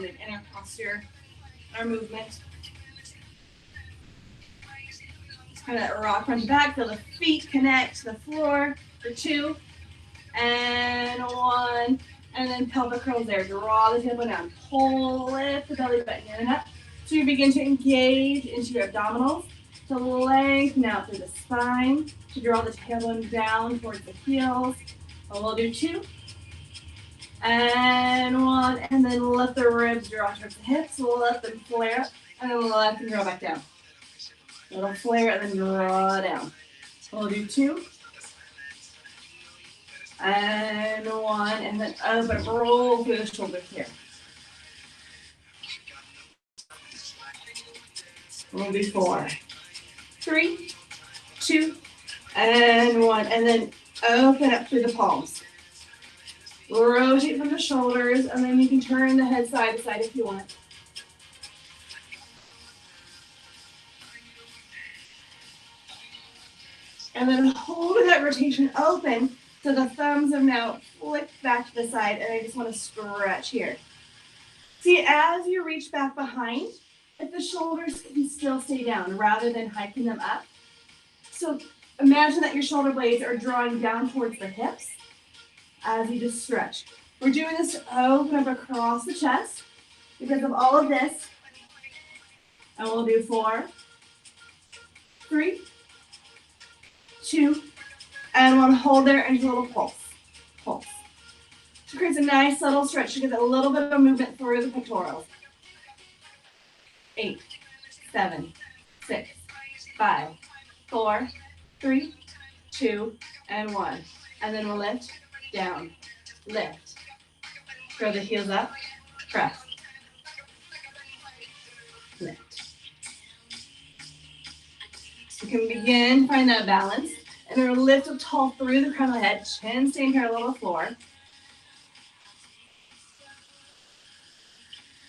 in our posture, our movement. Kind of rock front to back, feel the feet connect to the floor for 2, and 1, and then pelvic curls there. Draw the tailbone down, pull, lift the belly button in and up. So you begin to engage into your abdominals, to lengthen out through the spine, to draw the tailbone down towards the heels. And we'll do 2, and 1, and then let the ribs draw towards the hips. We'll let them flare, and then we'll let them draw back down. Little flare and then draw down. We'll do 2. And 1, and then open, roll through the shoulders here. We'll do 4, 3, 2, and 1, and then open up through the palms. Rotate from the shoulders, and then you can turn the head side to side if you want. And then hold that rotation open so the thumbs have now flipped back to the side, and I just want to stretch here. See, as you reach back behind, if the shoulders can still stay down rather than hiking them up. So imagine that your shoulder blades are drawing down towards the hips as you just stretch. We're doing this to open up across the chest because of all of this. And we'll do 4, 3, 2, and 1. Hold there and do a little pulse. Pulse. So it creates a nice subtle stretch to get a little bit of movement through the pectorals. 8, 7, 6, 5, 4, 3, 2, and 1. And then we'll lift, down, lift. Throw the heels up, press. Lift. You can begin to find that balance. And then lift up tall through the crown of the head, chin staying parallel to the floor.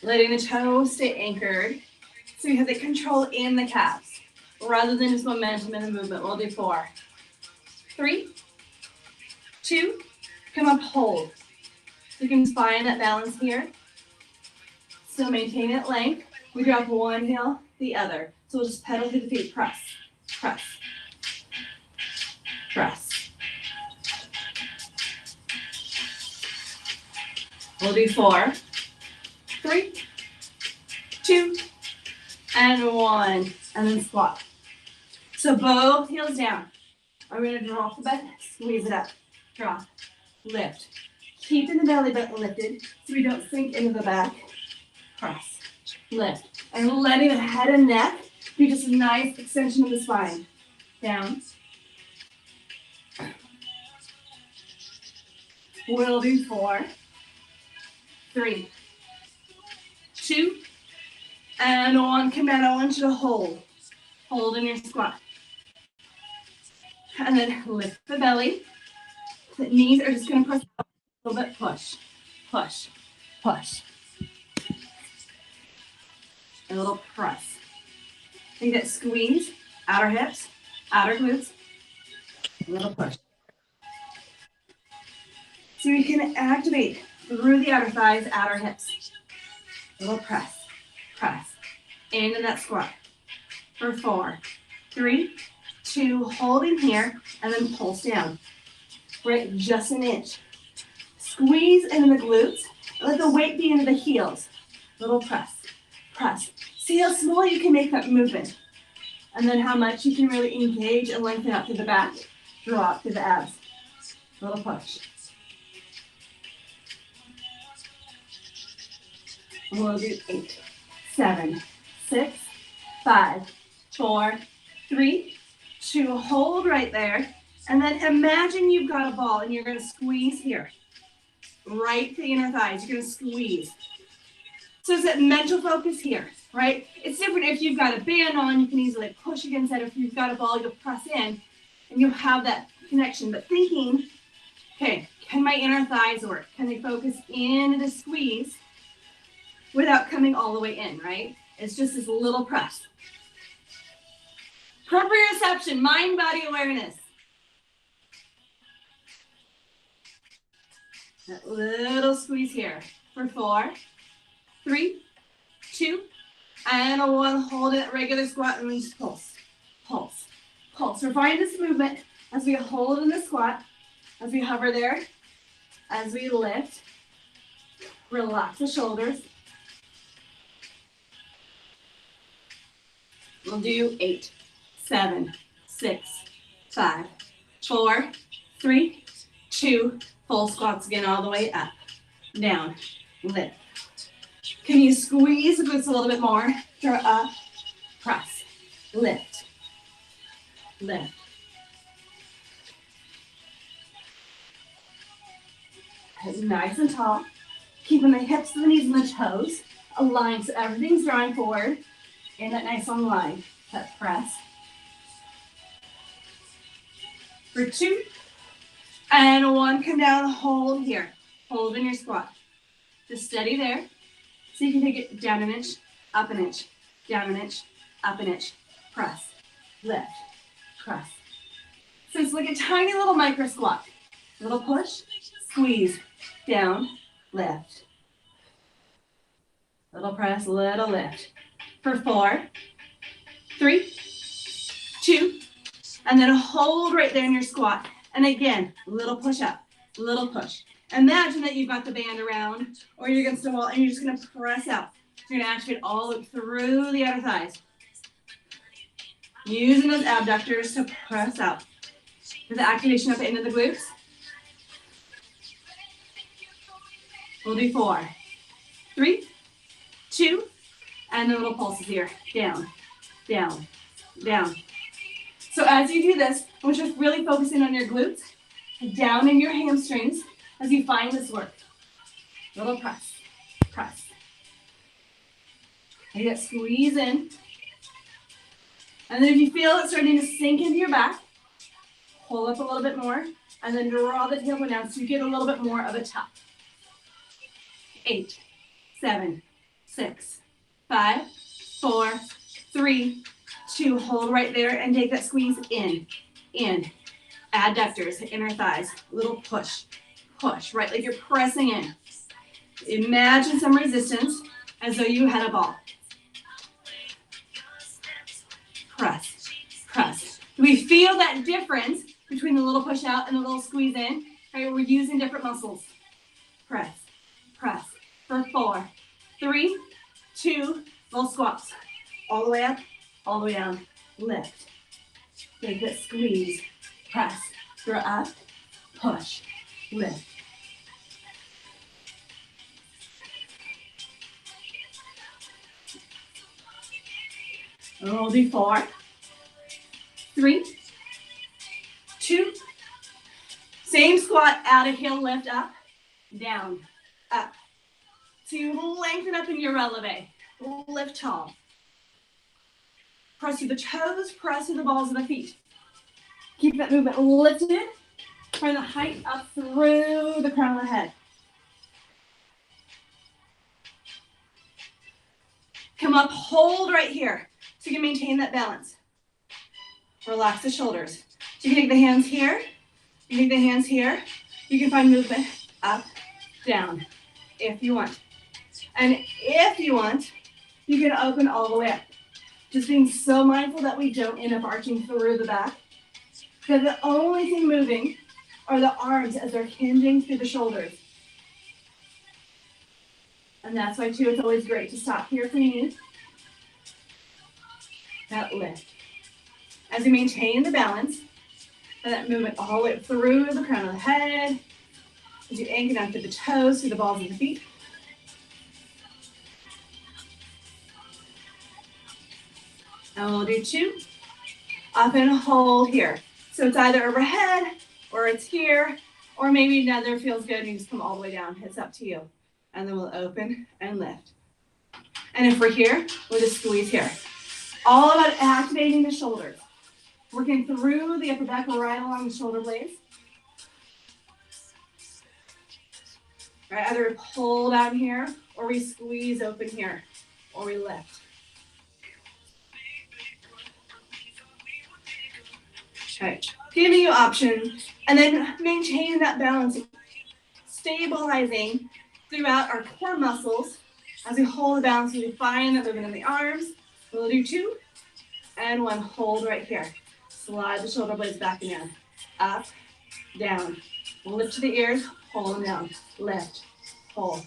Letting the toes stay anchored. So you have the control in the calves, rather than just momentum in the movement. We'll do 4, 3, 2, come up, hold. So you can find that balance here. Still maintain it length. We drop one heel, the other. So we'll just pedal through the feet, press, press, press. We'll do 4, 3, 2, and 1, and then squat. So both heels down. I'm going to drop the butt, squeeze it up, drop, lift. Keeping the belly button lifted so we don't sink into the back. Press, lift, and letting the head and neck be just a nice extension of the spine. Down. We'll do 4, 3, 2, and 1. Come down. I want you to hold. Hold in your squat. And then lift the belly. The knees are just going to press up a little bit. Push, push, push. A little press. Think that squeeze, outer hips, outer glutes. A little push. So you can activate through the outer thighs, outer hips. A little press, press. Into that squat. For 4, 3, 2, holding here, and then pulse down. Right, just an inch. Squeeze into the glutes. Let the weight be into the heels. Little press, press. See how small you can make that movement. And then how much you can really engage and lengthen out through the back. Drop through the abs. Little push. We'll do 8, 7, 6, 5, 4, 3, 2. Hold right there. And then imagine you've got a ball and you're going to squeeze here. Right to the inner thighs. You're going to squeeze. So it's that mental focus here, right? It's different if you've got a band on, you can easily push against that. If you've got a ball, you'll press in and you'll have that connection. But thinking, okay, can my inner thighs work? Can they focus in the squeeze without coming all the way in, right? It's just this little press. Proprioception, mind-body awareness. That little squeeze here for 4, 3, 2, and a 1. Hold it, regular squat, and release, pulse, pulse, pulse. We're finding this movement as we hold in the squat, as we hover there, as we lift. Relax the shoulders. We'll do 8, 7, 6, 5, 4, 3, 2. Full squats again all the way up, down, lift. Can you squeeze the glutes a little bit more? Throw up, press, lift, lift. Nice and tall. Keeping the hips, the knees, and the toes aligned so everything's drawing forward in that nice long line. That press. For 2, and 1. Come down, hold here. Hold in your squat. Just steady there. So you can take it down an inch, up an inch, down an inch, up an inch. Press, lift, press. So it's like a tiny little micro squat. Little push, squeeze, down, lift. Little press, little lift. For 4, 3, 2, and then hold right there in your squat. And again, little push up, little push. Imagine that you've got the band around or you're against the wall and you're just gonna press out. You're gonna activate all the way through the outer thighs. Using those abductors to press out. For the activation up into the glutes. We'll do 4, 3, 2, and the little pulses here. Down, down, down. So as you do this, we're just really focusing on your glutes, down in your hamstrings as you find this work. Little press, press. You get squeeze in. And then if you feel it starting to sink into your back, hold up a little bit more, and then draw the tailbone down so you get a little bit more of a tuck. 8, 7, 6, 5, 4, 3, 2. Hold right there and take that squeeze in, in. Adductors, inner thighs, little push, push, right? Like you're pressing in. Imagine some resistance as though you had a ball. Press, press. Do we feel that difference between the little push out and the little squeeze in? Right, we're using different muscles. Press, press. For 4, 3, 2, little squats. All the way up, all the way down. Lift. Take that squeeze. Press. Throw up. Push. Lift. And we'll do 4, 3, 2. Same squat, out of heel, lift up, down, up. So you lengthen up in your releve. Lift tall. Press through the toes, press through the balls of the feet. Keep that movement lifted. Find the height up through the crown of the head. Come up, hold right here so you can maintain that balance. Relax the shoulders. So you can take the hands here, you can take the hands here. You can find movement up, down, if you want. And if you want, you can open all the way up. Just being so mindful that we don't end up arching through the back. Because the only thing moving are the arms as they're hinging through the shoulders. And that's why, too, it's always great to stop here for knees. That lift. As you maintain the balance, and that movement all the way through the crown of the head, as you anchor down through the toes, through the balls of the feet. And we'll do 2. Up and hold here. So it's either overhead, or it's here, or maybe neither feels good and you just come all the way down. It's up to you. And then we'll open and lift. And if we're here, we'll just squeeze here. All about activating the shoulders. Working through the upper back right along the shoulder blades. Right, either we pull down here, or we squeeze open here, or we lift. Okay, giving you options, and then maintaining that balance, stabilizing throughout our core muscles As we hold the balance, we find the movement in the arms. We'll do 2 and 1. Hold right here. Slide the shoulder blades back and down. Up, down. Lift to the ears, hold them down. Lift, hold.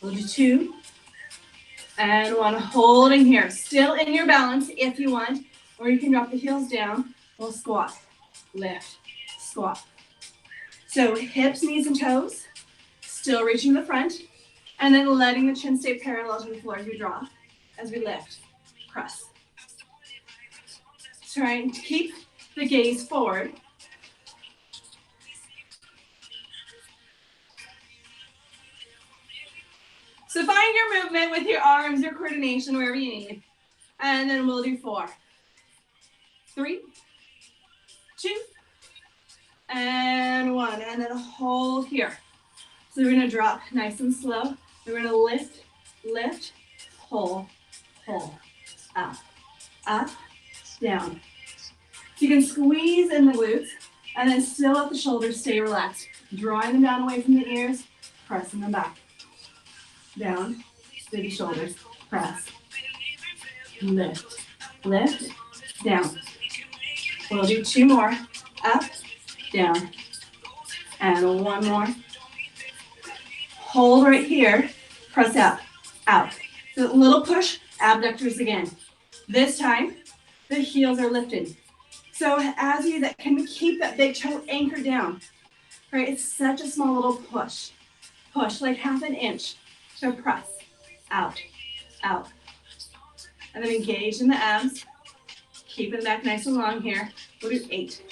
We'll do 2 and 1. Holding here. Still in your balance if you want, or you can drop the heels down. We'll squat, lift, squat. So hips, knees, and toes. Still reaching the front, and then letting the chin stay parallel to the floor as we draw, as we lift, press. Trying to keep the gaze forward. So find your movement with your arms, your coordination, wherever you need. And then we'll do 4, 3, 2, and 1. And then hold here. So we're going to drop nice and slow. We're going to lift, lift, pull, pull, up, up, down. So you can squeeze in the glutes and then still let the shoulders stay relaxed. Drawing them down away from the ears, pressing them back. Down, through the shoulders, press, lift, lift, down. We'll do 2 more, up, down, and 1 more. Hold right here, press out, out. So a little push, abductors again. This time, the heels are lifted. So as you that can keep that big toe anchored down, right? It's such a small little push. Push like half an inch. So press, out, out. And then engage in the abs. Keep it back nice and long here. We'll do 8,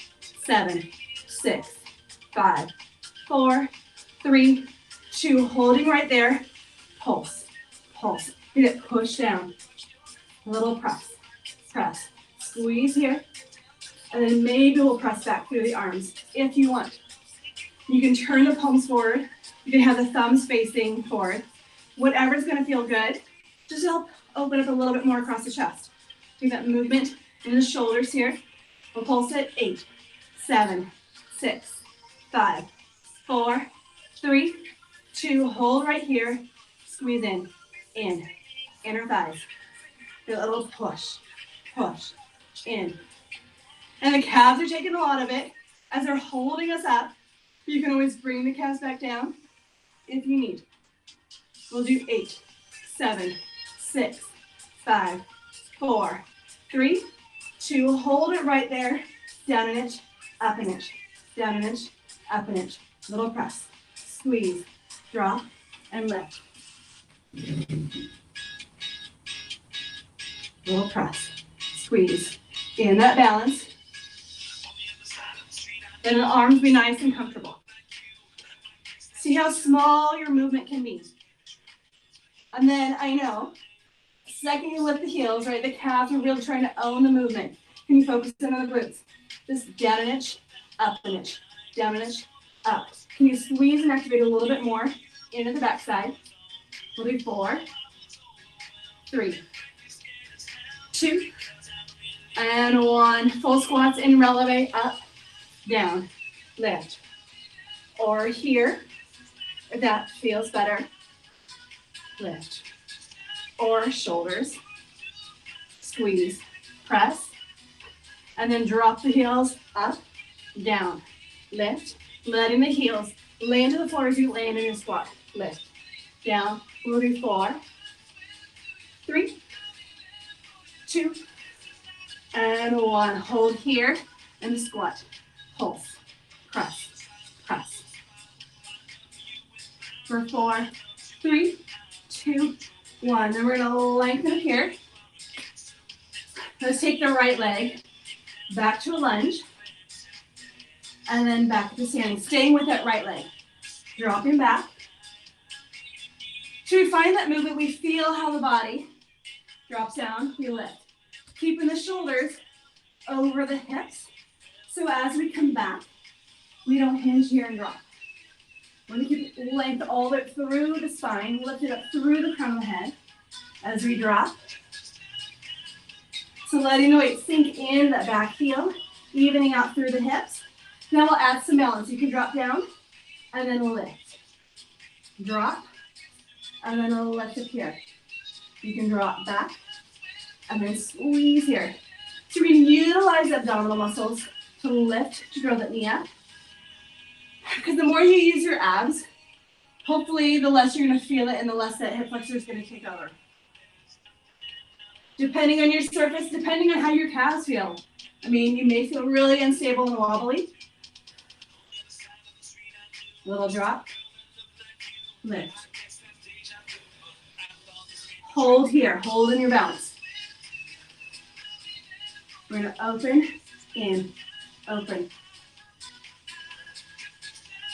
7, 6, 5, 4, 3, 2, holding right there. Pulse, pulse. You get pushed down. A little press, press. Squeeze here. And then maybe we'll press back through the arms if you want. You can turn the palms forward. You can have the thumbs facing forward. Whatever's going to feel good. Just help open up a little bit more across the chest. Do that movement in the shoulders here. We'll pulse it. 8, 7, 6, 5, 4, 3, 2. Hold right here. Squeeze in, inner thighs. Do a little push, push, in. And the calves are taking a lot of it as they're holding us up. You can always bring the calves back down if you need. We'll do 8, 7, 6, 5, 4, 3, 2. Hold it right there. Down an inch, up an inch, down an inch, up an inch. Little press, squeeze, drop, and lift. Little press, squeeze. In that balance. Then the arms be nice and comfortable. See how small your movement can be. And then I know, second you lift the heels, right, the calves are really trying to own the movement. Can you focus in on the glutes? Just down an inch, up an inch, down an inch, up. Can you squeeze and activate a little bit more into the backside? We'll do 4, 3, 2, and 1. Full squats in releve, up, down, lift. Or here, if that feels better, lift. Or shoulders, squeeze, press, and then drop the heels up, down, lift, letting the heels land to the floor as you land in your squat. Lift, down, we'll do 4, 3, 2, and 1. Hold here in the squat. Pulse, press, press. For 4, 3, 2, 1. Then we're going to lengthen here. Let's take the right leg back to a lunge. And then back to standing. Staying with that right leg. Dropping back. Should we find that movement? We feel how the body drops down. We lift. Keeping the shoulders over the hips. So as we come back, we don't hinge here and drop. We're going to keep length all the way through the spine. Lift it up through the crown of the head as we drop. So letting the weight sink in that back heel, evening out through the hips. Now we'll add some balance. You can drop down and then lift. drop, and then a lift up here. You can drop back, and then squeeze here. So we can utilize the abdominal muscles to lift, to grow that knee up. Because the more you use your abs, hopefully the less you're going to feel it and the less that hip flexor is going to take over. Depending on your surface, depending on how your calves feel. I mean, you may feel really unstable and wobbly. Little drop, lift. Hold here, hold in your balance. We're going to open, in, open.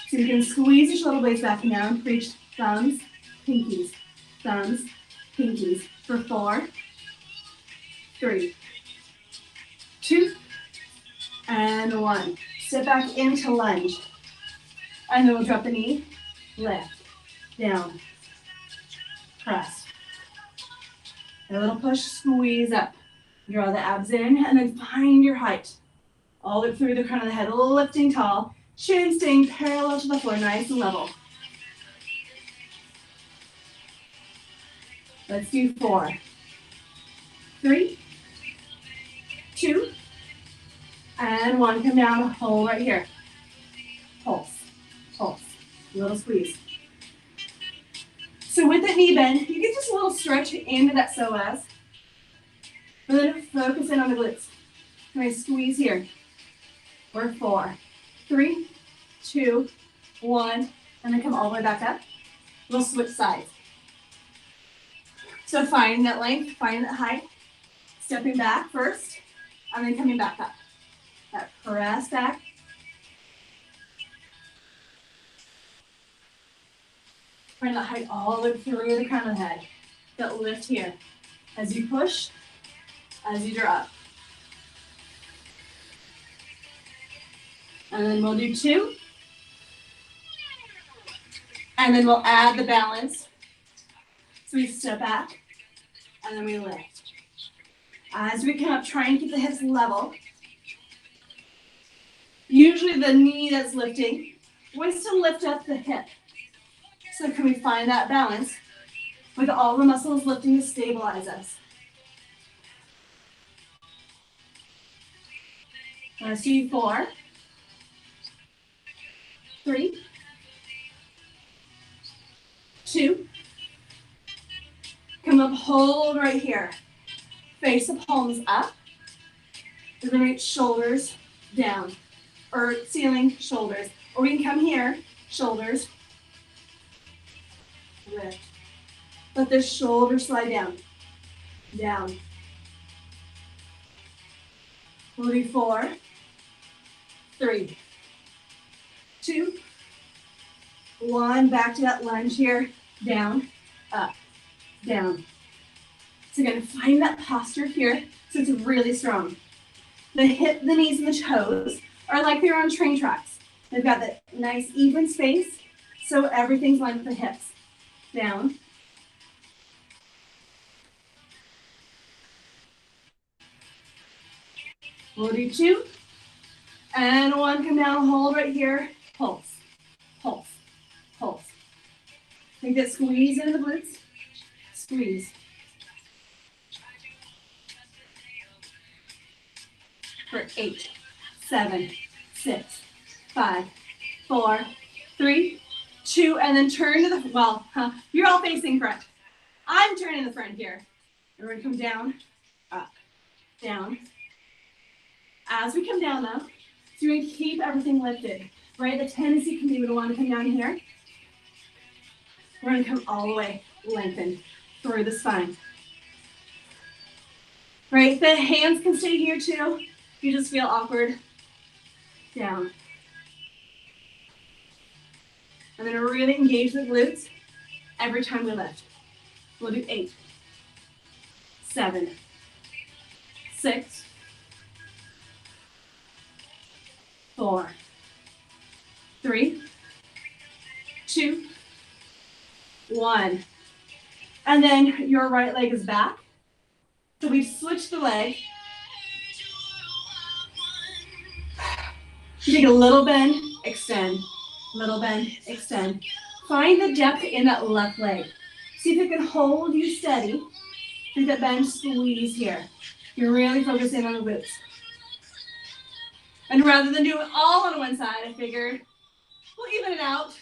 So you can squeeze your shoulder blades back and down, reach thumbs, pinkies, for 4, 3, 2, and 1. Step back into lunge. And then we'll drop the knee, lift, down, press. A little push, squeeze up. Draw the abs in, and then find your height. All the way through the crown of the head, lifting tall. Chin staying parallel to the floor, nice and level. Let's do 4, 3, 2, and 1. Come down, hold right here. Pulse, pulse, little squeeze. So with that knee bend, you get just a little stretch into that psoas. And then focus in on the glutes. Nice squeeze here. For 4, 3, 2, 1, and then come all the way back up. We'll switch sides. So find that length, find that height. Stepping back first, and then coming back up. That press back. Find that height all the way through the crown of the head. That lift here. As you push, as you drop. And then we'll do 2. And then we'll add the balance. So we step back, and then we lift. As we come up, try and keep the hips level. Usually the knee that's lifting wants to lift up the hip. So can we find that balance with all the muscles lifting to stabilize us? Let's do 4, 3, 2. Come up, hold right here. Face the palms up. We're going to reach shoulders down, or ceiling, shoulders. Or we can come here, shoulders, lift. Let the shoulders slide down, down. We'll do 4, 3, 2, 1. Back to that lunge here, down, up, down. So again, find that posture here so it's really strong. The hip, the knees, and the toes are like they're on train tracks. They've got that nice even space, so everything's lined with the hips. Down. We'll do 2. And 1, come down, hold right here. Pulse, pulse, pulse. Take that squeeze into the glutes. Squeeze. For 8, 7, 6, 5, 4, 3, 2, and then turn to the, you're all facing front. I'm turning the front here. And we're going to come down, up, down. As we come down though, so you're going to keep everything lifted, right? The tendency can be we want to come down here. We're going to come all the way, lengthen through the spine. Right, the hands can stay here too. If you just feel awkward, down. And then really engage the glutes every time we lift. We'll do 8, 7, 6, 4, 3, 2, 1. And then your right leg is back. So we've switched the leg. Take a little bend, extend, little bend, extend. Find the depth in that left leg. See if it can hold you steady through that bench squeeze here. You're really focusing on the glutes. And rather than do it all on one side, I figured we'll even it out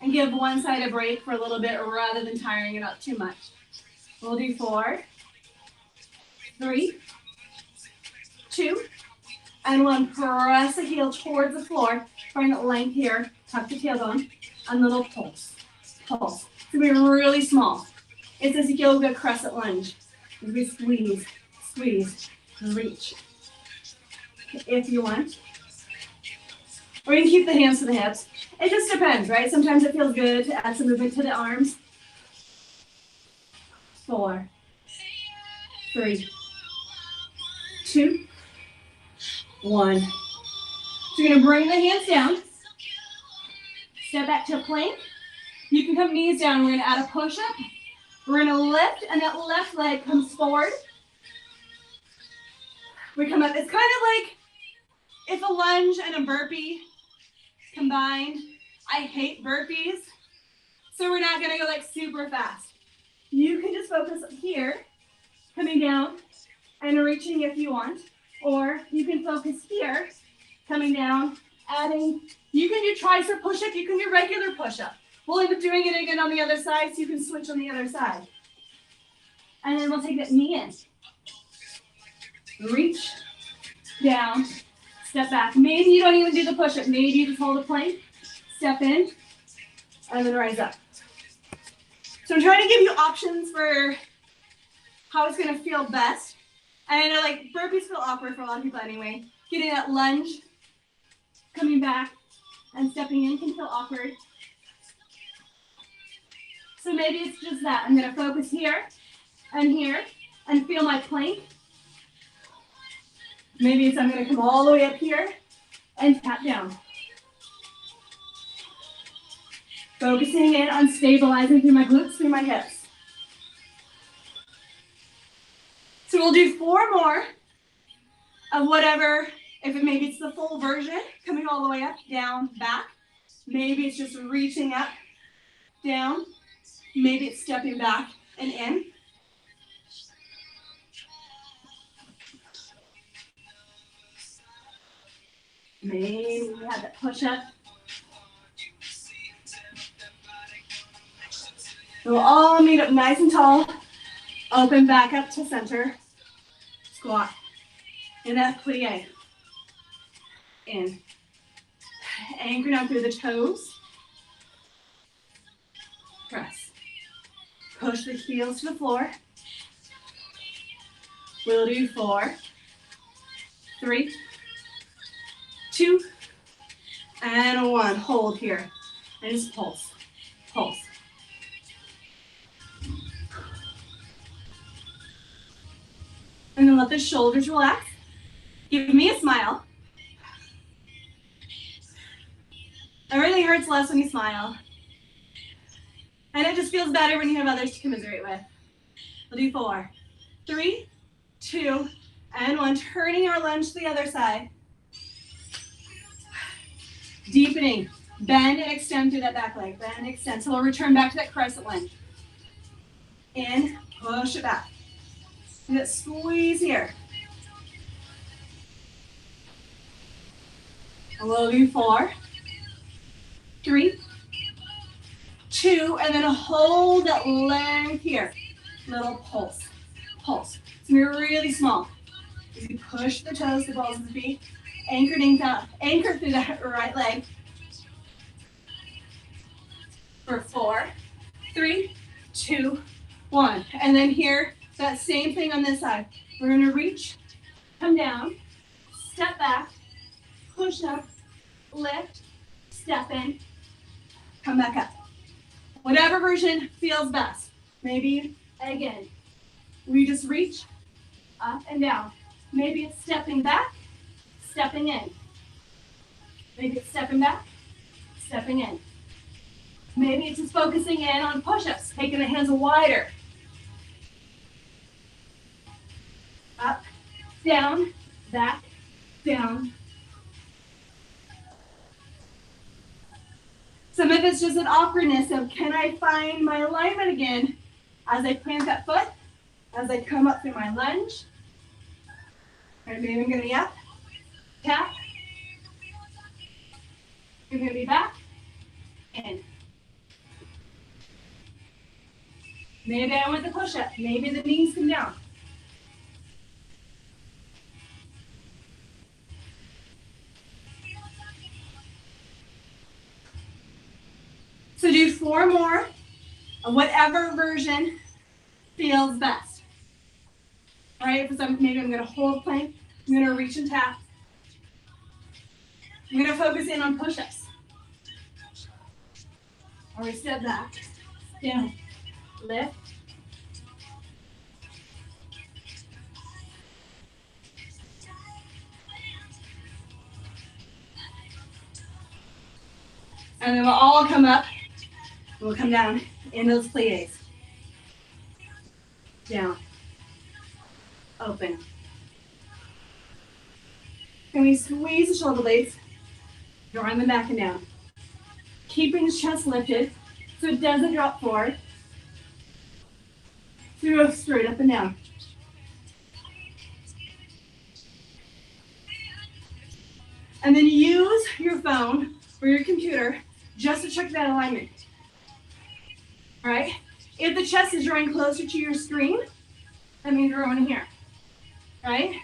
and give one side a break for a little bit rather than tiring it out too much. We'll do 4, 3, 2, and 1. Press the heel towards the floor. Find that length here. Tuck the tailbone. And little pulse. Pulse. It's going to be really small. It's this yoga crescent lunge. We squeeze, squeeze, reach. If you want. Or you can keep the hands to the hips. It just depends, right? Sometimes it feels good to add some movement to the arms. 4, 3, 2, 1. So you're going to bring the hands down. Step back to a plank. You can come knees down. We're going to add a push-up. We're going to lift, and that left leg comes forward. We come up. It's kind of like if a lunge and a burpee combined. I hate burpees, so we're not going to go like super fast. You can just focus here, coming down and reaching if you want. Or you can focus here, coming down, adding. You can do tricep push-up. You can do regular push-up. We'll end up doing it again on the other side, so you can switch on the other side. And then we'll take that knee in. Reach, down, step back. Maybe you don't even do the push-up. Maybe you just hold a plank, step in, and then rise up. So I'm trying to give you options for how it's going to feel best. And I know like burpees feel awkward for a lot of people anyway. Getting that lunge, coming back, and stepping in can feel awkward. So maybe it's just that. I'm going to focus here and feel my plank. Maybe it's I'm going to come all the way up here and tap down. Focusing in on stabilizing through my glutes, through my hips. So we'll do 4 more of whatever, maybe it's the full version, coming all the way up, down, back. Maybe it's just reaching up, down. Maybe it's stepping back and in. Maybe we have that push up. We'll all meet up nice and tall. Open back up to center. Squat. In that plie. In. Anchor down through the toes. Press. Push the heels to the floor. We'll do 4, 3, 2, and 1. Hold here. And just pulse. Pulse. And then let the shoulders relax. Give me a smile. Everything hurts less when you smile. And it just feels better when you have others to commiserate with. We'll do 4, 3, 2, and 1. Turning our lunge to the other side. Deepening. Bend and extend through that back leg. Bend and extend. So we'll return back to that crescent lunge. In, push it back. And that squeeze here. And we'll do 4, 3, 2, and then hold that length here. Little pulse. Pulse. It's going to be really small. As you push the toes, the balls of the feet, anchoring down, anchor through that right leg. For 4, 3, 2, 1. And then here, that same thing on this side. We're going to reach, come down, step back, push up, lift, step in, come back up. Whatever version feels best. Maybe, again, we just reach up and down. Maybe it's stepping back, stepping in. Maybe it's stepping back, stepping in. Maybe it's just focusing in on push-ups, taking the hands wider. Up, down, back, down. Some of it's just an awkwardness of, can I find my alignment again as I plant that foot, as I come up through my lunge. All right, maybe I'm gonna be up, tap. You're gonna be back, in. Maybe I want the push-up. Maybe the knees come down. So do 4 more of whatever version feels best. All right, for some, maybe I'm gonna hold plank. I'm gonna reach and tap. I'm gonna focus in on push-ups. Or we step back, down, lift. And then we'll all come up, and we'll come down in those plies. Down, open. Can we squeeze the shoulder blades, drawing them back and down. Keeping the chest lifted so it doesn't drop forward. So you go straight up and down. And then use your phone or your computer just to check that alignment. All right? If the chest is drawing closer to your screen, that means we're going here. Right?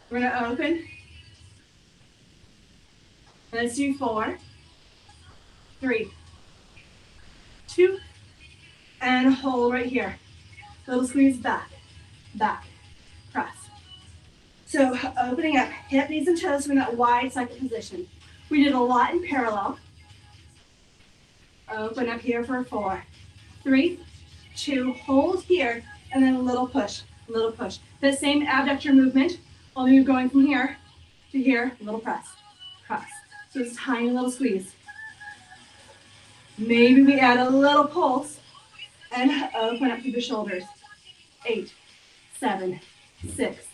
We're gonna open. Let's do 4, 3, 2, and hold right here. Little squeeze back, back, press. So opening up, hip, knees, and toes in that wide second position. We did a lot in parallel. Open up here for 4, 3, 2, hold here, and then a little push, little push. That same abductor movement, only you're going from here to here, little press, press. So it's tiny little squeeze. Maybe we add a little pulse and open up through the shoulders. 8, 7, 6,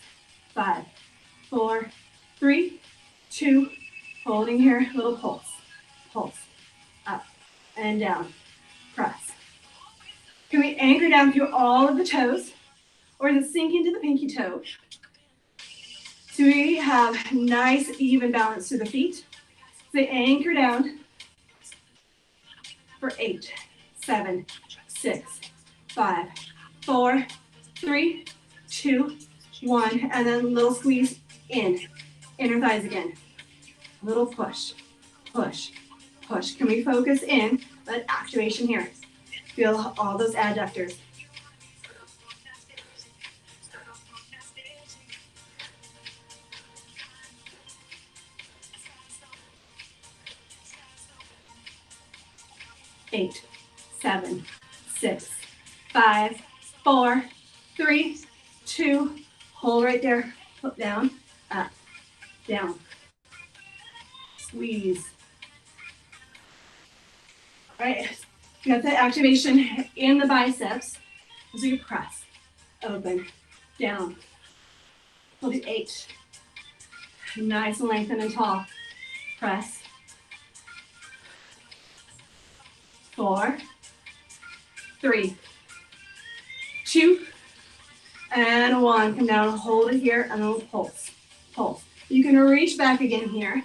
5, 4, 3, 2, holding here, little pulse, pulse, up and down, press. Can we anchor down through all of the toes or then sink into the pinky toe? So we have nice even balance through the feet. So anchor down for 8, 7, 6, 5, 4, 3, 2, 1, and then little squeeze in, inner thighs again. Little push, push, push. Can we focus in? That activation here. Feel all those adductors. Eight, 7, 6, 5, 4, 3, 2, hold right there, foot down, up, down, squeeze. All right, you got the activation in the biceps as you press, open, down. We'll do 8. Nice and lengthen and tall. Press. 4, 3, 2, and 1. Come down, hold it here, and then pulse, pulse. You can reach back again here.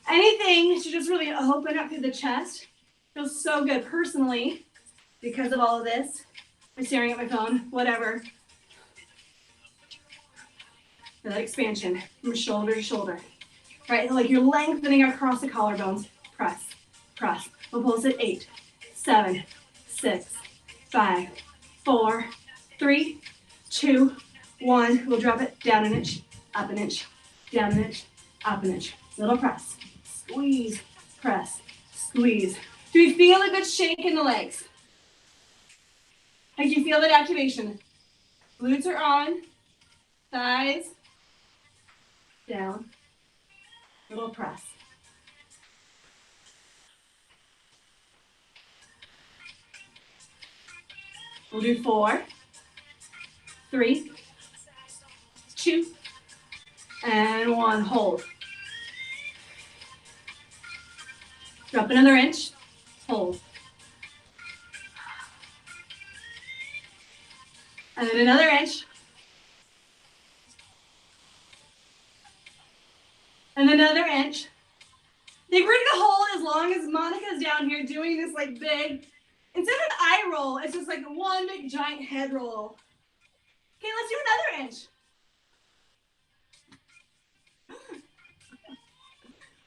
Anything to just really open up through the chest. Feels so good personally because of all of this. I'm staring at my phone, whatever. Feel that expansion from shoulder to shoulder. Right, like you're lengthening across the collarbones. Press, press. We'll pulse at 8, 7, 6, 5, 4, 3, 2, 1. We'll drop it down an inch, up an inch, down an inch, up an inch. Little press, squeeze, press, squeeze. Do we feel a good shake in the legs? Like you feel that activation. Glutes are on, thighs, down, little press. We'll do 4, 3, 2, and 1. Hold. Drop another inch, hold. And then another inch. And another inch. I think we're gonna hold as long as Monica's down here doing this like big, instead of an eye roll, it's just like one big giant head roll. Okay, let's do another inch.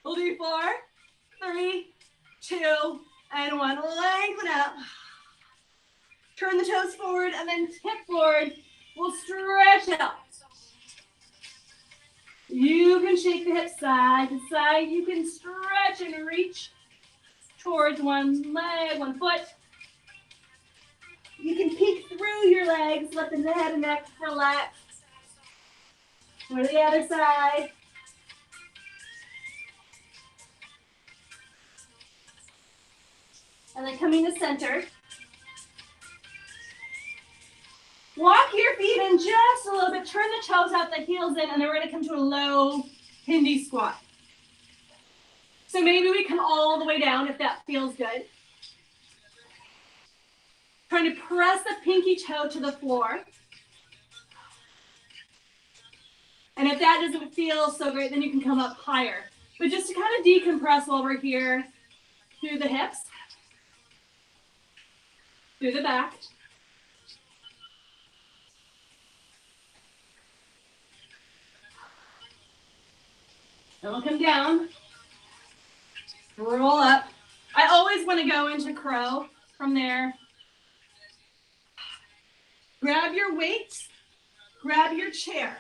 We'll do 4, 3, 2, and 1. Lengthen up. Turn the toes forward and then tip forward. We'll stretch out. You can shake the hips side to side. You can stretch and reach towards one leg, one foot. You can peek through your legs. Let the head and neck relax. Go to the other side. And then coming to center. Walk your feet in just a little bit. Turn the toes out, the heels in, and then we're going to come to a low Hindi squat. So maybe we come all the way down if that feels good. Trying to press the pinky toe to the floor. And if that doesn't feel so great, then you can come up higher. But just to kind of decompress while we're here, through the hips, through the back. And we'll come down, roll up. I always want to go into crow from there. Grab your weights, grab your chair.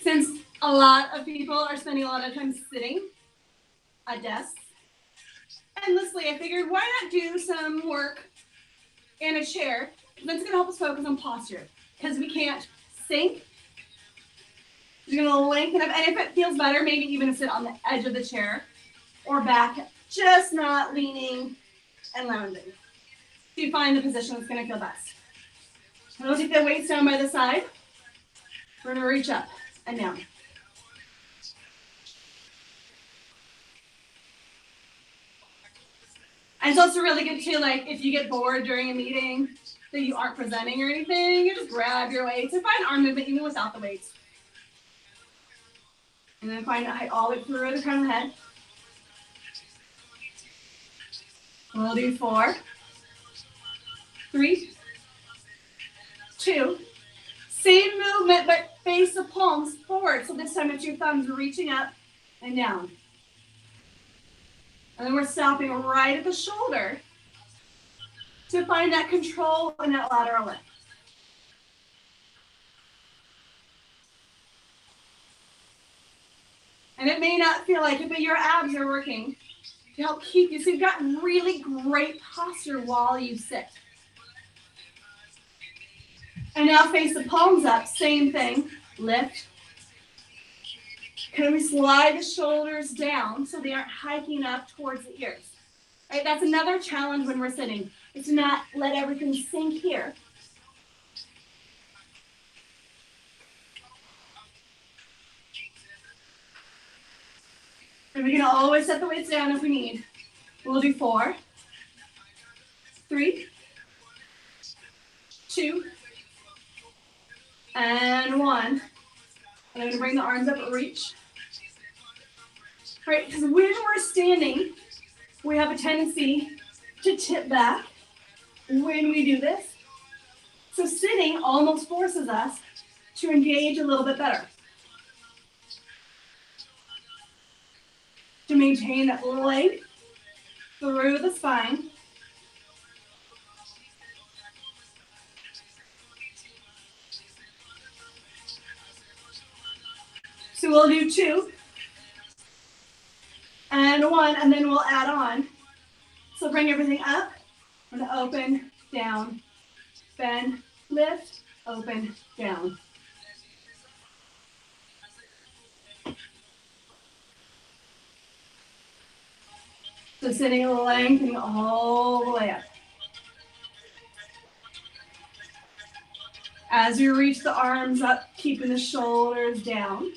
Since a lot of people are spending a lot of time sitting at desks endlessly, I figured why not do some work in a chair? That's going to help us focus on posture because we can't sink. You're going to lengthen up, and if it feels better, maybe even sit on the edge of the chair or back, just not leaning and lounging. So you find the position that's going to feel best. And we'll take the weights down by the side. We're going to reach up and down. And it's also really good too, like if you get bored during a meeting that you aren't presenting or anything, you just grab your weights and find arm movement even without the weights. And then find the height all the way through the crown of the head. We'll do 4, 3, 2. Same movement, but face the palms forward. So this time it's your thumbs reaching up and down. And then we're stopping right at the shoulder to find that control and that lateral lift. And it may not feel like it, but your abs are working to help keep you. So you've got really great posture while you sit. And now face the palms up, same thing, lift. Can we slide the shoulders down so they aren't hiking up towards the ears? Right, that's another challenge when we're sitting, is to not let everything sink here. And we can always set the weights down if we need. We'll do 4, 3, 2, and 1. And I'm going to bring the arms up, reach. Right, because when we're standing, we have a tendency to tip back when we do this. So sitting almost forces us to engage a little bit better. To maintain that length through the spine. So we'll do 2 and 1, and then we'll add on. So bring everything up. We're going to open, down, bend, lift, open, down. So sitting lengthening all the way up. As you reach the arms up, keeping the shoulders down.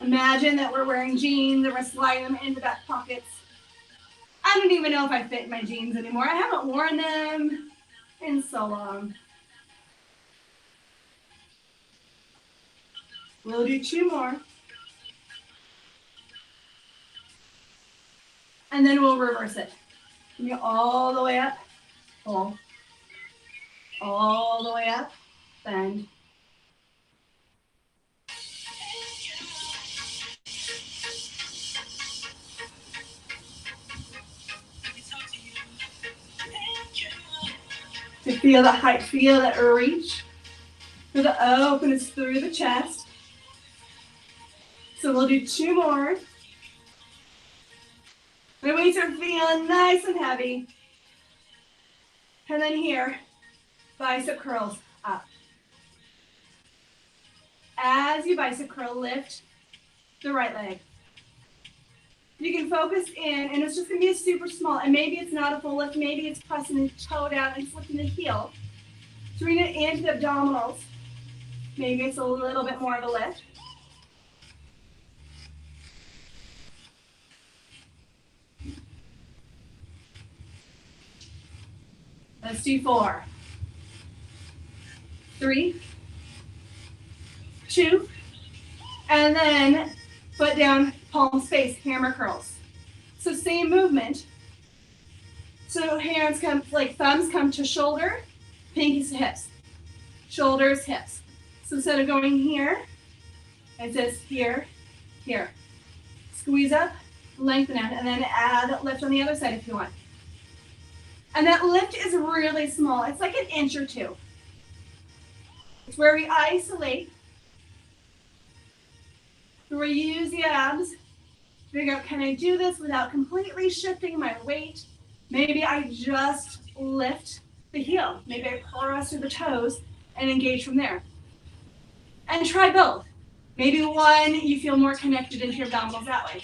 Imagine that we're wearing jeans and we're sliding them into back pockets. I don't even know if I fit my jeans anymore. I haven't worn them in so long. We'll do 2 more. And then we'll reverse it. Bring it all the way up, pull. All the way up, bend. To feel that height, feel that reach. Feel the openness through the chest. So we'll do 2 more. The weights are feeling nice and heavy. And then here, bicep curls up. As you bicep curl, lift the right leg. You can focus in, and it's just going to be super small. And maybe it's not a full lift. Maybe it's pressing the toe down and slipping the heel. So bring it into the abdominals. Maybe it's a little bit more of a lift. Let's do 4, 3, 2, and then foot down, palms face, hammer curls. So same movement. So hands come, like thumbs come to shoulder, pinkies to hips. Shoulders, hips. So instead of going here, it says here, here. Squeeze up, lengthen out, and then add lift on the other side if you want. And that lift is really small. It's like an inch or 2. It's where we isolate, where we use the abs to figure out, can I do this without completely shifting my weight? Maybe I just lift the heel. Maybe I press through the toes and engage from there. And try both. Maybe one, you feel more connected into your abdominals that way.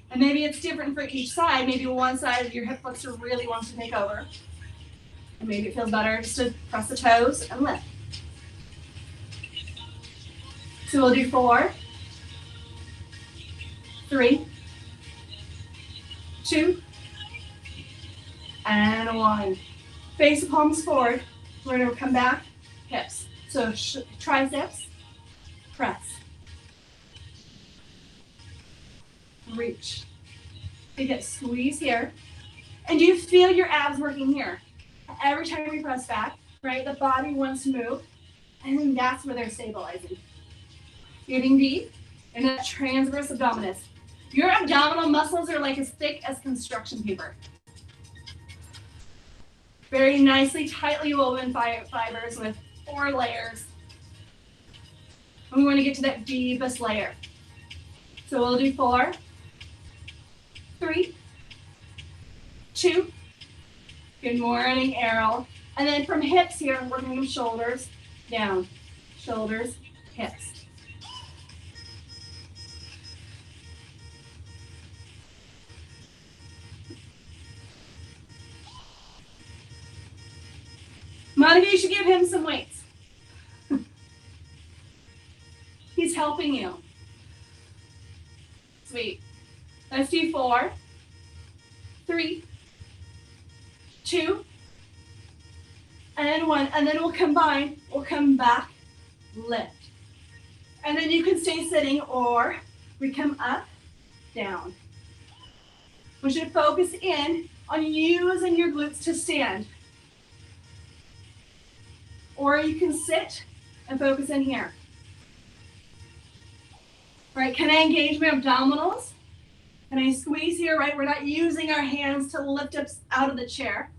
And maybe it's different for each side. Maybe one side of your hip flexor really wants to take over. And maybe it feels better just to press the toes and lift. So we'll do 4, 3, 2, and 1. Face the palms forward. We're going to come back, hips. So triceps, press. Reach. Big hip squeeze here. And do you feel your abs working here? Every time we press back, right, the body wants to move, and then that's where they're stabilizing. Getting deep in that transverse abdominis. Your abdominal muscles are like as thick as construction paper. Very nicely, tightly woven fibers with 4 layers. And we want to get to that deepest layer. So we'll do 4, 3, 2. Good morning, Errol. And then from hips here, we're working from shoulders down. Shoulders, hips. Monica, you should give him some weights. He's helping you. Sweet. Let's do 4, 3, 2, and 1. And then we'll combine. We'll come back, lift. And then you can stay sitting, or we come up, down. We should focus in on using your glutes to stand. Or you can sit and focus in here. Right, can I engage my abdominals? Can I squeeze here, right? We're not using our hands to lift up out of the chair.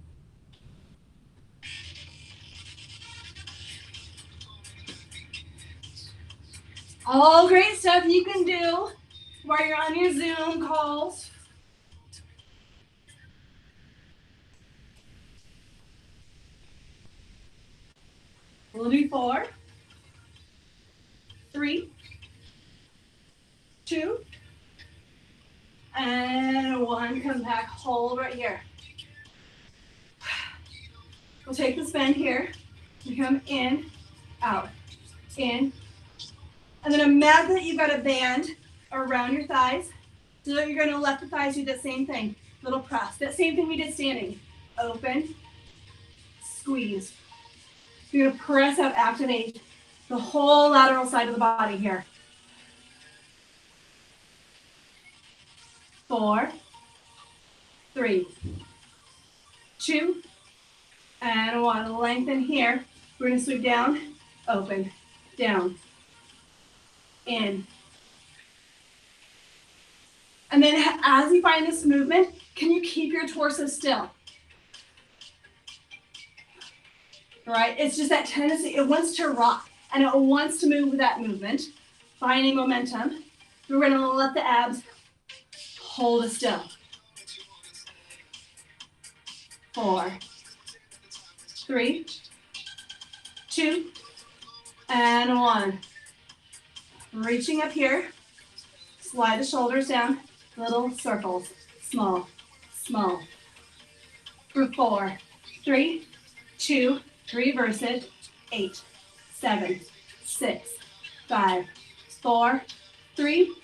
All great stuff you can do while you're on your Zoom calls. We'll do 4, 3, 2, and 1. Come back, hold right here. We'll take the spin here. You come in, out, in. And then imagine that you've got a band around your thighs. So that you're going to let the thighs do the same thing. Little press. That same thing we did standing. Open, squeeze. You're going to press out, activate the whole lateral side of the body here. 4, 3, 2, and 1. Lengthen here. We're going to sweep down, open, down, in. And then as you find this movement, can you keep your torso still? Right? It's just that tendency. It wants to rock, and it wants to move with that movement, finding momentum. We're going to let the abs hold it still. 4, 3, 2, and 1. Reaching up here, slide the shoulders down, little circles, small, small. For 4, 3, 2, reverse it, 8, 7, 6, 5, 4, 3,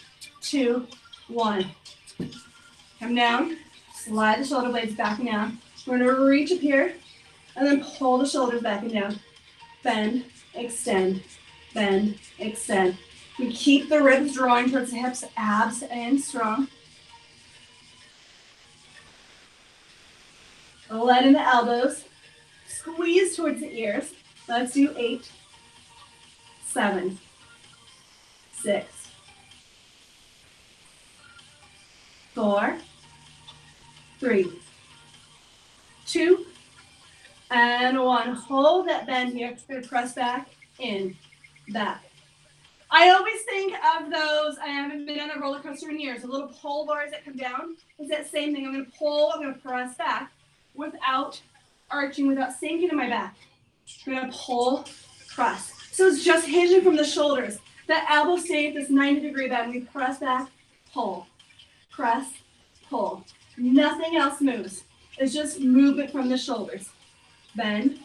2, 1. Come down, slide the shoulder blades back and down. We're going to reach up here, and then pull the shoulders back and down. Bend, extend, bend, extend. We keep the ribs drawing towards the hips, abs in strong. Let in the elbows. Squeeze towards the ears. Let's do 8, 7, 6, 4, 3, 2, and 1. Hold that bend here. We're going to press back, in, back. I always think of those, I haven't been on a roller coaster in years, the little pull bars that come down. It's that same thing. I'm going to pull, I'm going to press back without arching, without sinking in my back. I'm going to pull, press. So it's just hinging from the shoulders. That elbow stay at this 90-degree bend. We press back, pull, press, pull. Nothing else moves. It's just movement from the shoulders. Bend.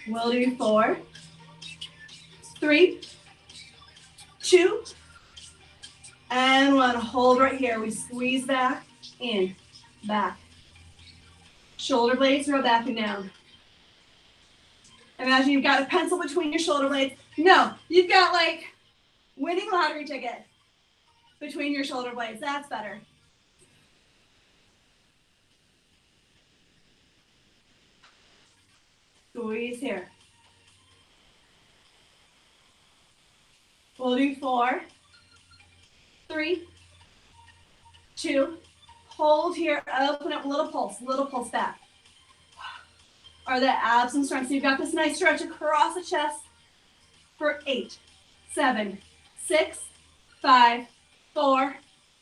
We'll do 4, 3, 2, and 1. Hold right here. We squeeze back, in, back. Shoulder blades roll back and down. Imagine you've got a pencil between your shoulder blades. No, you've got like winning lottery ticket between your shoulder blades. That's better. Squeeze here. We'll do 4, 3, 2, hold here, open up, little pulse back. Are the abs and strength? So you've got this nice stretch across the chest for 8, 7, 6, 5, 4,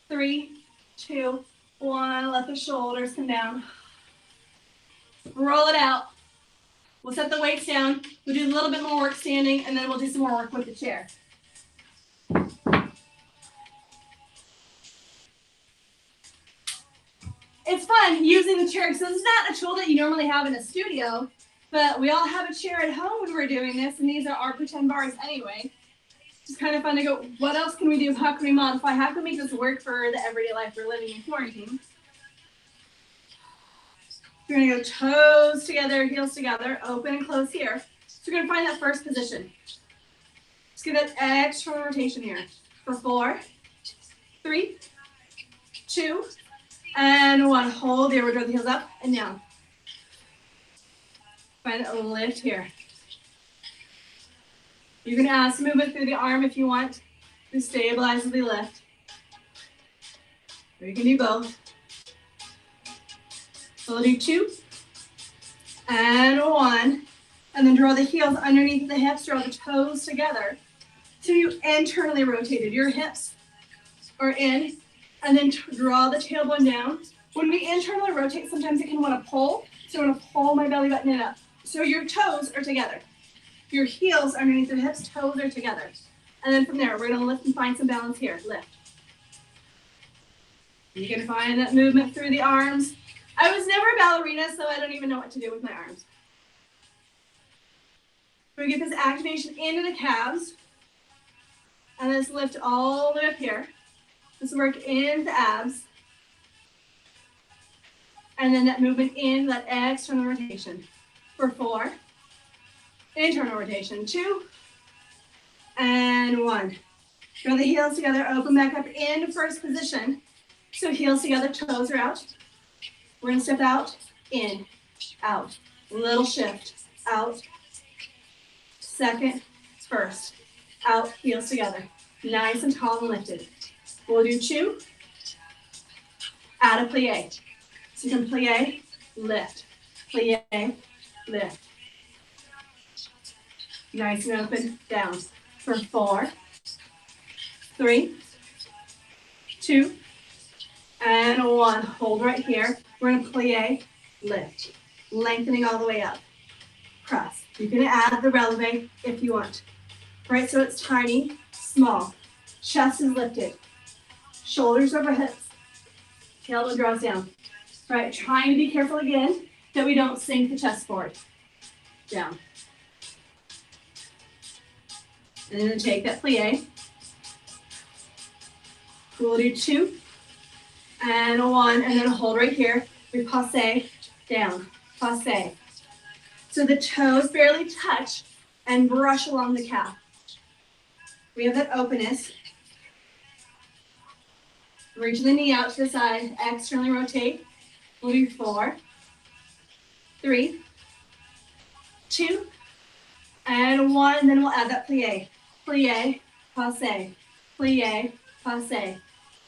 3, 2, 1. Let the shoulders come down. Roll it out. We'll set the weights down. We'll do a little bit more work standing, and then we'll do some more work with the chair. It's fun using the chair. So this is not a tool that you normally have in a studio, but we all have a chair at home when we're doing this, and these are our pretend bars anyway. It's kind of fun to go, what else can we do? How can we modify? How can we make this work for the everyday life we're living in quarantine? We're going to go toes together, heels together, open and close here. So we're going to find that first position. Just give that extra rotation here. For 4, 3, 2, and 1. Hold here. We'll draw the heels up and down. Find a lift here. You can add some movement through the arm if you want to stabilize as we lift. Or you can do both. So we'll do 2 and 1. And then draw the heels underneath the hips, draw the toes together. So you internally rotated. Your hips are in, and then draw the tailbone down. When we internally rotate, sometimes it can want to pull. So I want to pull my belly button in up. So your toes are together. Your heels are underneath your hips, toes are together. And then from there, we're gonna lift and find some balance here, lift. You can find that movement through the arms. I was never a ballerina, so I don't even know what to do with my arms. We get this activation into the calves. And let's lift all the way up here. Let's work into the abs. And then that movement in, that external rotation. For 4. Internal rotation. 2. And 1. Draw the heels together, open back up into first position. So heels together, toes are out. We're gonna step out, in, out. Little shift, out. Second, first, out, heels together. Nice and tall and lifted. We'll do 2. Add a plie. So you can plie, lift, plie, lift. Nice and open, down. For 4, 3, 2, and 1. Hold right here. We're gonna plie, lift. Lengthening all the way up. Press. You can add the releve if you want. Right, so it's tiny, small. Chest is lifted. Shoulders over hips. Tailbone draws down. Right, trying to be careful again that we don't sink the chest forward. Down. And then take that plie. We'll do 2 and 1, and then hold right here. We passe, down, passe. So the toes barely touch and brush along the calf. We have that openness. Reach the knee out to the side, externally rotate. We'll do 4, 3, 2, and 1, and then we'll add that plie. Plie, passe, plie, passe.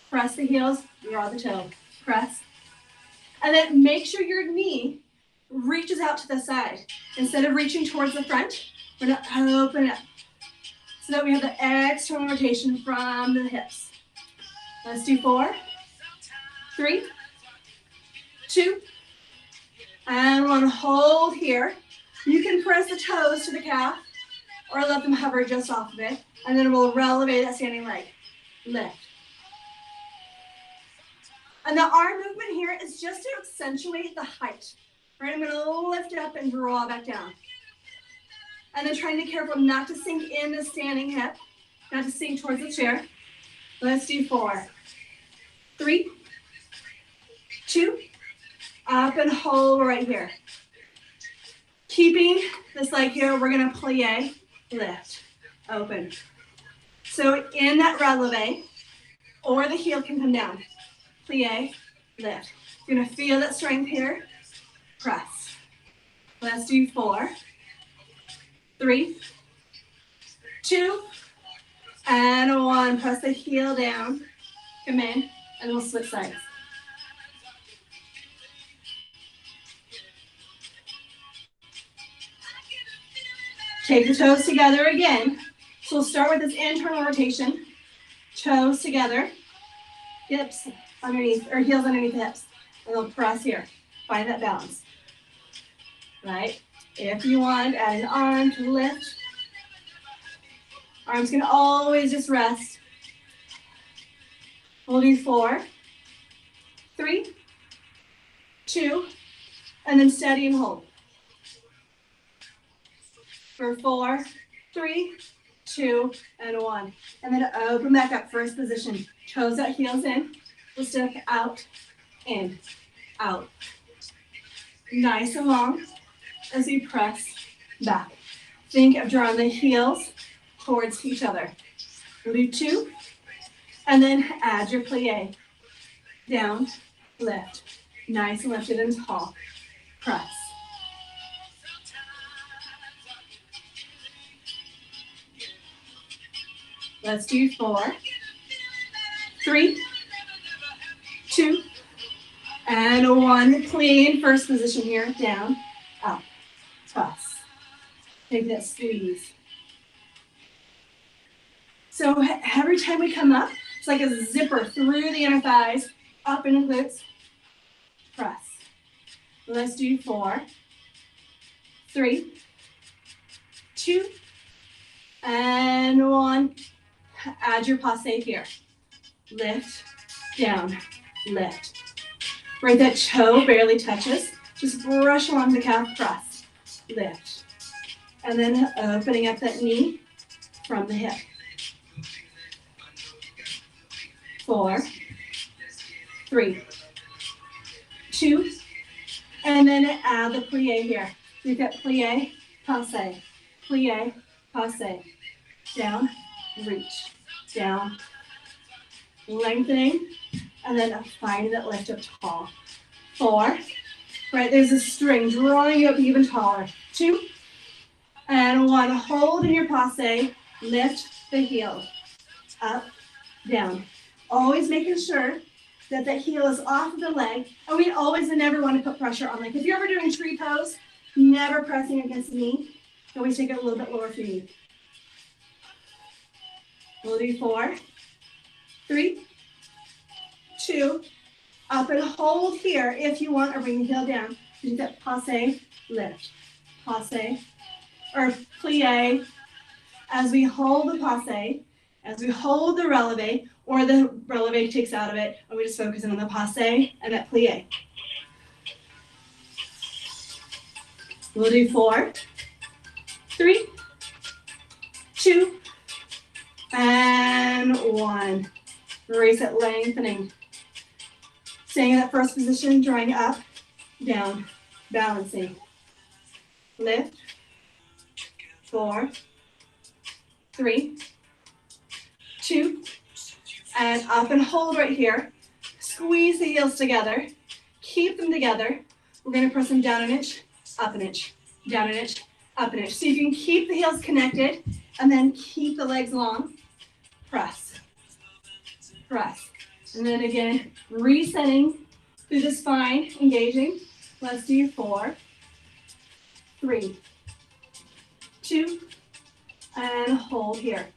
Press the heels, draw the toe, press. And then make sure your knee reaches out to the side. Instead of reaching towards the front, we're gonna open it up so that we have the external rotation from the hips. Let's do 4, 3, 2, and 1. Hold here. You can press the toes to the calf or let them hover just off of it. And then we'll releve that standing leg. Lift. And the arm movement here is just to accentuate the height. Right, I'm gonna lift up and draw back down. And then trying to be careful not to sink in the standing hip, not to sink towards the chair. Let's do 4, 3, 2, up and hold right here. Keeping this leg here, we're gonna plie, lift, open. So in that releve, or the heel can come down. Plie, lift. You're gonna feel that strength here. Press. Let's do 4, 3, 2, and 1. Press the heel down. Come in, and we'll switch sides. Take the toes together again. So we'll start with this internal rotation. Toes together. Hips underneath, or heels underneath the hips. And we'll press here. Find that balance. Right? If you want, add an arm to lift. Arms can always just rest. We'll do 4, 3, 2, and then steady and hold. For 4, 3, 2, and 1. And then open back up, first position. Toes out, heels in. We'll step out, in, out. Nice and long as we press back. Think of drawing the heels towards each other. We'll do 2, and then add your plie. Down, lift. Nice and lifted and tall. Press. Let's do 4, 3, 2, and 1. Clean first position here. Down, up, press. Take that squeeze. So every time we come up, it's like a zipper through the inner thighs, up in the glutes. Press. Let's do 4, 3, 2, and 1. Add your passe here. Lift, down, lift. Right, that toe barely touches. Just brush along the calf, press, lift. And then opening up that knee from the hip. 4, 3, 2, and then add the plie here. You've got plie, passe, plie, passe. Down, reach, down, lengthening, and then find that lift up tall. 4, right, there's a string drawing you up even taller. 2, and 1, hold in your passe, lift the heel, up, down. Always making sure that the heel is off of the leg, and we always and never want to put pressure on, like if you're ever doing tree pose, never pressing against the knee, always take it a little bit lower for your knee. We'll do 4, 3, 2, up and hold here if you want, or bring the heel down. You do that passe, lift, passe, or plie. As we hold the passe, as we hold the releve, or the releve takes out of it, and we just focus in on the passe and that plie. We'll do 4, 3, 2, and 1. Raise it, lengthening. Staying in that first position, drawing up, down, balancing. Lift. 4, 3, 2, and up and hold right here. Squeeze the heels together. Keep them together. We're going to press them down an inch, up an inch, down an inch, up an inch. See if you can keep the heels connected and then keep the legs long. Press, press. And then again, resetting through the spine, engaging. Let's do 4, 3, 2, and hold here.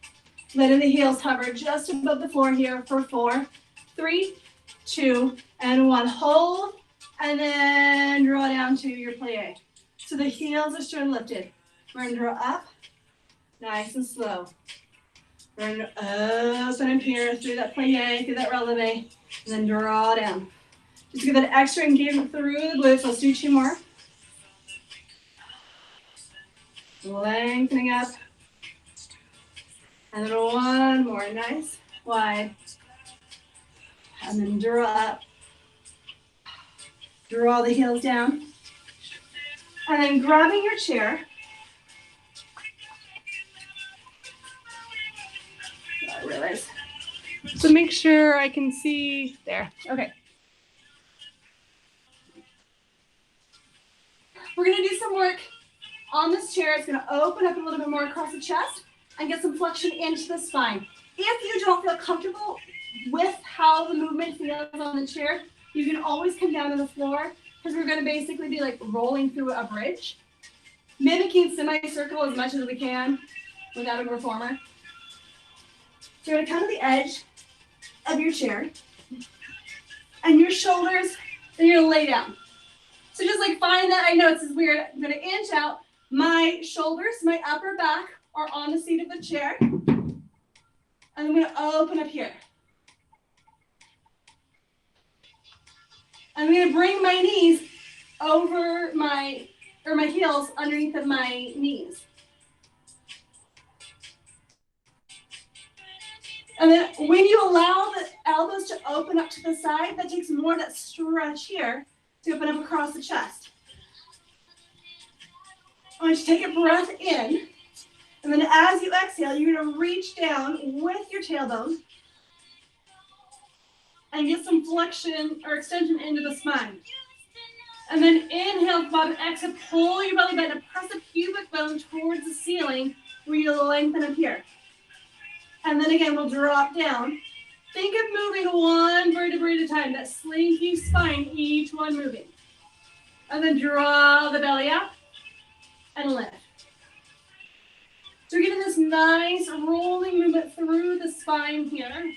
Letting the heels hover just above the floor here for 4, 3, 2, and 1. Hold, and then draw down to your plie. So the heels are still lifted. We're going to draw up, nice and slow. We're going to open up here through that plie, through that releve, and then draw down. Just give that extra engagement through the glutes. Let's do 2 more. Lengthening up. And then 1 more. Nice, wide. And then draw up. Draw the heels down. And then grabbing your chair. I realize. So make sure I can see there. Okay. We're going to do some work on this chair. It's going to open up a little bit more across the chest and get some flexion into the spine. If you don't feel comfortable with how the movement feels on the chair, you can always come down to the floor, because we're going to basically be like rolling through a bridge, mimicking semicircle as much as we can without a reformer. So you're going to come to the edge of your chair, and your shoulders, then you're going to lay down. So just like find that, I know this is weird, I'm going to inch out. My shoulders, my upper back are on the seat of the chair. And I'm going to open up here. I'm going to bring my knees over my heels underneath of my knees. And then when you allow the elbows to open up to the side, that takes more of that stretch here to open up across the chest. I want you to take a breath in, and then as you exhale, you're going to reach down with your tailbone and get some flexion or extension into the spine. And then inhale at the bottom, exhale, pull your belly button and press the pubic bone towards the ceiling where you lengthen up here. And then again, we'll drop down. Think of moving 1 vertebrae at a time, that slinky spine, each one moving. And then draw the belly up and lift. So we're getting this nice rolling movement through the spine here.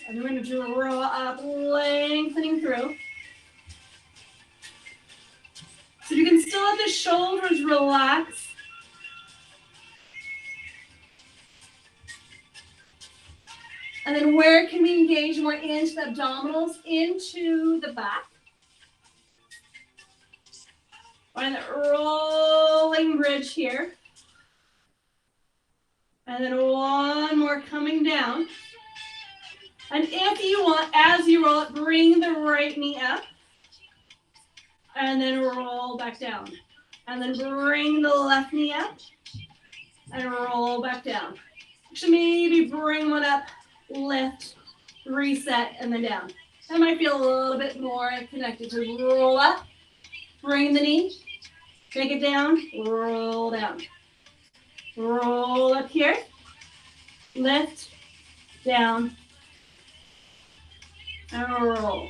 And we're going to draw up, lengthening through. let the shoulders relax. And then where can we engage more into the abdominals, into the back? Find that rolling bridge here. And then one more coming down. And if you want, as you roll it, bring the right knee up. And then roll back down. And then bring the left knee up. And roll back down. Actually, maybe bring one up, lift, reset, and then down. That might feel a little bit more connected to roll up, bring the knee, take it down, roll down. Roll up here, lift, down, and roll.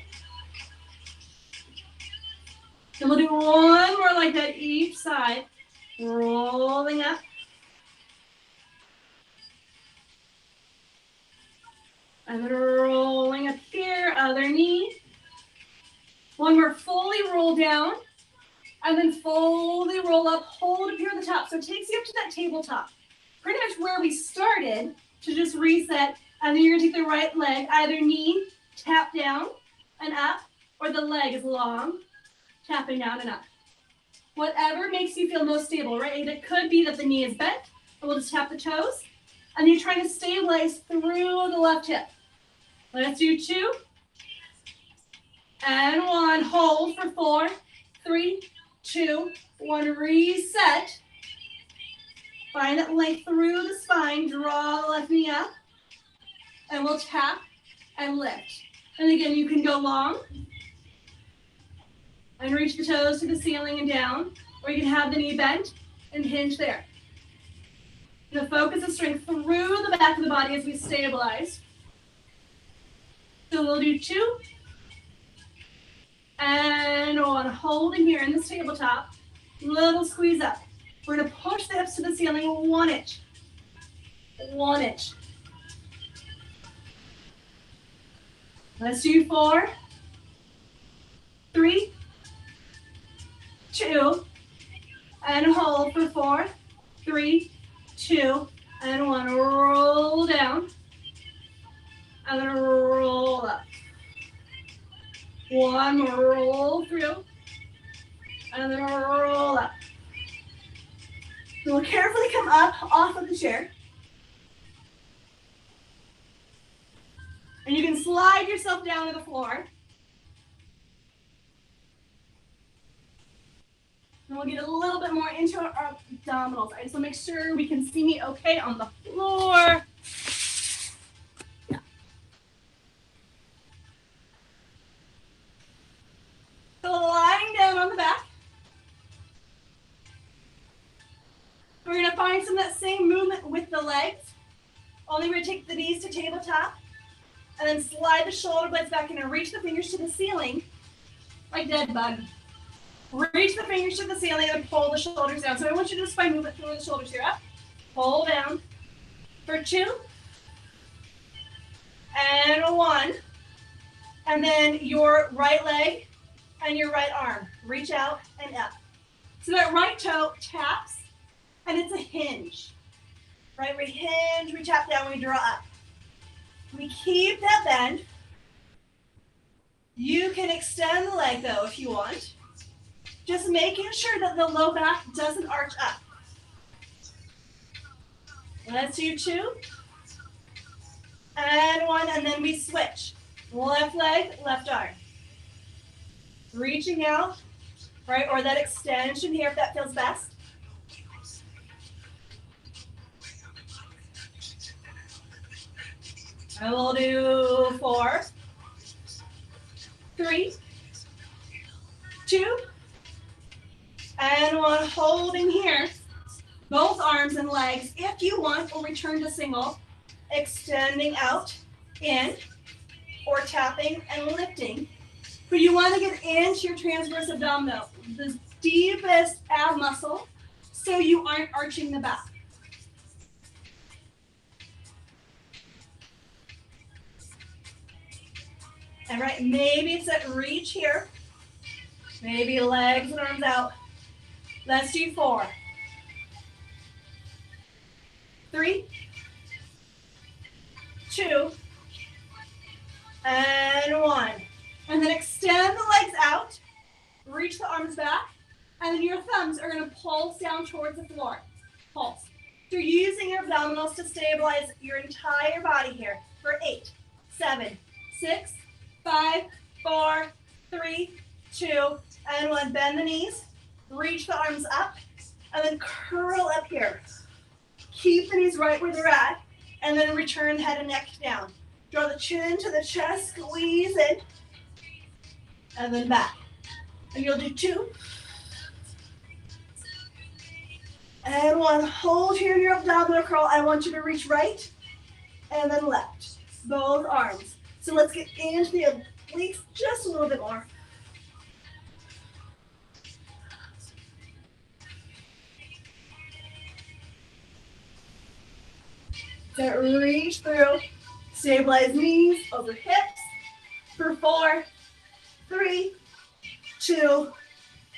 And we'll do one more like that each side, rolling up. And then rolling up here, other knee. One more, fully roll down. And then fully roll up, hold up here at the top. So it takes you up to that tabletop. Pretty much where we started to just reset. And then you're gonna take the right leg, either knee, tap down and up, or the leg is long, tapping down and up. Whatever makes you feel most stable, right? It could be that the knee is bent, and we'll just tap the toes. And you're trying to stabilize through the left hip. Let's do 2. And 1. Hold for 4, 3, 2, 1. Reset. Find that length through the spine. Draw the left knee up. And we'll tap and lift. And again, you can go long. And reach the toes to the ceiling and down. Or you can have the knee bent and hinge there. The focus of strength through the back of the body as we stabilize. So we'll do 2. And 1. Holding here in this tabletop. Little squeeze up. We're going to push the hips to the ceiling 1 inch. 1 inch. Let's do 4, 3, 2, and hold for 4, 3, 2, and 1. Roll down. And then roll up. 1 more, roll through. And then roll up. So we'll carefully come up off of the chair. And you can slide yourself down to the floor. And we'll get a little bit more into our abdominals. I just want to make sure we can see me okay on the floor. Yeah. So lying down on the back. We're going to find some of that same movement with the legs. Only we're going to take the knees to tabletop. And then slide the shoulder blades back in and reach the fingers to the ceiling like dead bug. Reach the fingers to the ceiling and pull the shoulders down. So I want you to just find movement through the shoulders here. Up, pull down for 2 and 1. And then your right leg and your right arm. Reach out and up. So that right toe taps and it's a hinge. Right, we hinge, we tap down, we draw up. We keep that bend. You can extend the leg though if you want. Just making sure that the low back doesn't arch up. Let's do 2 and 1, and then we switch. Left leg, left arm. Reaching out, right, or that extension here if that feels best. And we'll do 4, 3, 2, and 1. Holding here. Both arms and legs. If you want, we'll return to single. Extending out, in, or tapping and lifting. But you want to get into your transverse abdominal, the deepest ab muscle, so you aren't arching the back. All right, maybe it's that reach here. Maybe legs and arms out. Let's do 4, 3, 2, and 1. And then extend the legs out, reach the arms back, and then your thumbs are going to pulse down towards the floor. Pulse. So you're using your abdominals to stabilize your entire body here for 8, 7, 6, 5, 4, 3, 2, and 1. Bend the knees, reach the arms up, and then curl up here. Keep the knees right where they're at, and then return head and neck down. Draw the chin to the chest, squeeze in, and then back. And you'll do 2, and 1. Hold here in your abdominal curl. I want you to reach right and then left, both arms. So let's get into the obliques just a little bit more. So reach through, stabilize knees over hips for 4, 3, 2,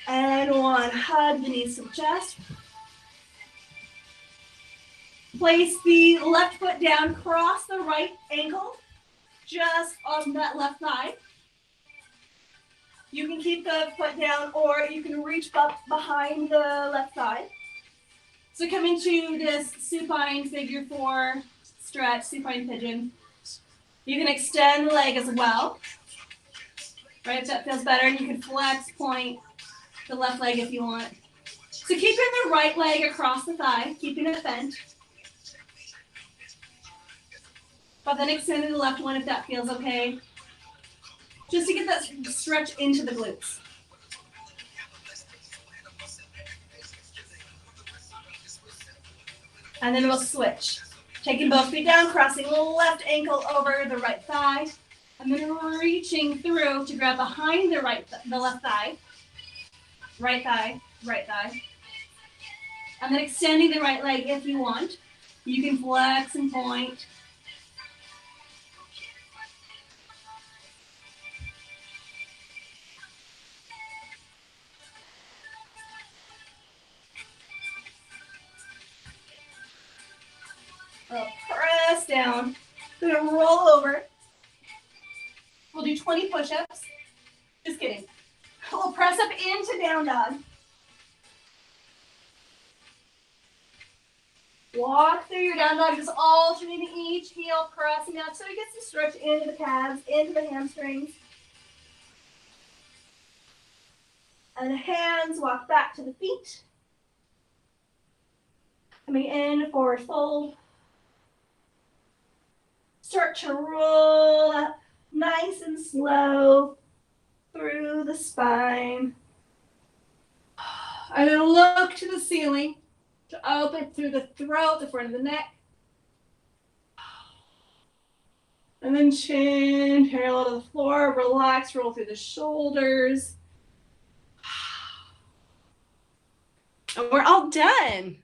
and 1. Hug the knees to the chest. Place the left foot down, cross the right ankle just on that left thigh. You can keep the foot down or you can reach up behind the left thigh. So come into this supine figure 4 stretch, supine pigeon. You can extend the leg as well, right, if that feels better, and you can flex point the left leg if you want. So keeping the right leg across the thigh, keeping it bent. But then extending the left one if that feels okay. Just to get that stretch into the glutes. And then we'll switch. Taking both feet down, crossing the left ankle over the right thigh. And then reaching through to grab behind the left thigh. Right thigh, right thigh. And then extending the right leg if you want. You can flex and point. We'll press down. We're gonna roll over. We'll do 20 push-ups. Just kidding. We'll press up into down dog. Walk through your down dog, just alternating each heel, pressing out so it gets to stretch into the calves, into the hamstrings. And the hands walk back to the feet. Coming in, forward fold. Start to roll up nice and slow through the spine. And then look to the ceiling to open through the throat, the front of the neck. And then chin parallel to the floor. Relax, roll through the shoulders. And we're all done.